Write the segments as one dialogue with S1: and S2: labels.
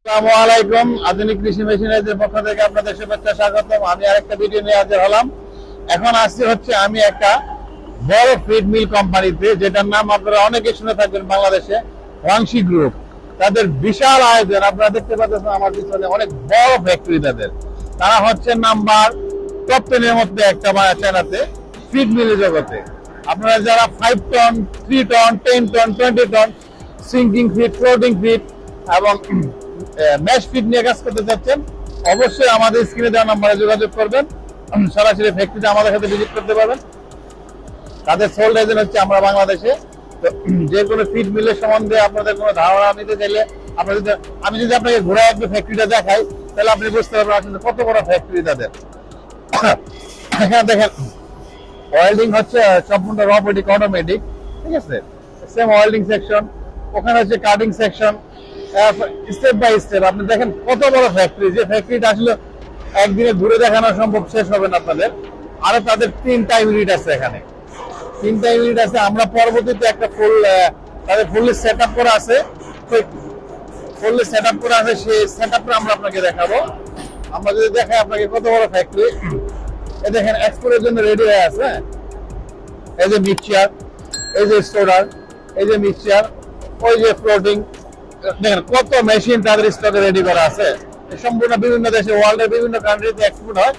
S1: আসসালামু আলাইকুম। আধুনিক কৃষি মেশিনারিজের পক্ষ থেকে আপনাদের শুভেচ্ছা স্বাগতম। আমি আরেকটা ভিডিও নিয়ে হাজির হলাম। এখন আসছি হচ্ছে আমি একটা বড় ফিড মিল কোম্পানিতে, যেটার নাম আপনারা অনেকে শুনে থাকবেন বাংলাদেশে, ওয়াংশী গ্রুপ। তাদের বিশাল আয়োজন, আপনারা দেখতে পাচ্ছেন আমার পিছনে অনেক বড় ফ্যাক্টরি তাদের। তারা হচ্ছে নাম্বার টপ 10 এর মধ্যে একটা চায়নাতে ফিড মিলের জগতে। আপনারা যারা 5 ton, 3 ton, 10 ton, 20 ton sinking feed, floating feed এবং ম্যাশ ফিড নিয়ে কাজ করতে চাচ্ছেন, অবশ্যই আমাদের স্ক্রিনে দেওয়া নাম্বারে যোগাযোগ করবেন। সরাসরি ফ্যাক্টরিতে আমাদের সাথে ভিজিট করতে পারবেন। তাদের সোল্ড এজেন্ট হচ্ছে আমরা বাংলাদেশে। তো যে কোনো ফিড মিলের সম্বন্ধে আপনাদের কোনো ধারণা নিতে চাইলে আমি যদি আপনাকে ঘোরায় একটু ফ্যাক্টরিটা দেখাই, তাহলে আপনি বুঝতে পারবেন আসলে কত বড় ফ্যাক্টরি তাদের। এখানে দেখেন ওয়েল্ডিং হচ্ছে সম্পূর্ণ রোবোটিক, অটোমেটিক, ঠিক আছে। সেম ওয়েল্ডিং সেকশন, ওখানে হচ্ছে cutting section, step by step. আপনি দেখেন কত বড় ফ্যাক্টরি, যে ফ্যাক্টরিটা আসলে একদিনে ঘুরে দেখানো সম্ভব, শেষ হবে না আপনাদের। আরো তাদের 3টা ইউনিট আছে, এখানে 3টা ইউনিট আছে। আমরা পরবর্তীতে একটা ফুললি সেট আপ করা আছে, সেই সেট আপটা আমরা আপনাকে দেখাবো। আমরা যদি দেখাই আপনাকে কত বড় ফ্যাক্টরি, এই দেখেন এক্সপোর্টের জন্য রেডি হয়ে আছে। এই যে মিক্সচার, এই যে স্টোরার, এই যে মিক্সচার, ওই যে ফ্লোটিং, দেখেন কত মেশিন তাদের স্টকে রেডি করা আছে। সম্পূর্ণ বিভিন্ন দেশে, ওয়ার্ল্ডের বিভিন্ন কান্ট্রিতে এক্সপোর্ট হয়।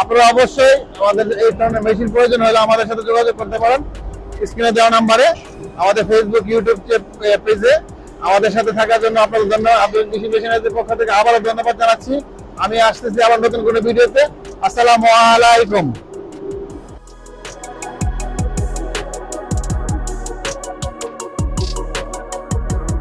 S1: আপনারা অবশ্যই আমাদের এই ধরনের মেশিন প্রয়োজন হলে আমাদের সাথে যোগাযোগ করতে পারেন স্ক্রিনে দেওয়া নাম্বারে। আমাদের ফেসবুক, ইউটিউব পেজে আমাদের সাথে থাকার জন্য আপনাদের ধন্যবাদ। আধুনিক কৃষি মেশিনারিজের পক্ষ থেকে আবারও ধন্যবাদ জানাচ্ছি। আমি আসতেছি আবার নতুন কোনো ভিডিওতে। আসসালামু আলাইকুম।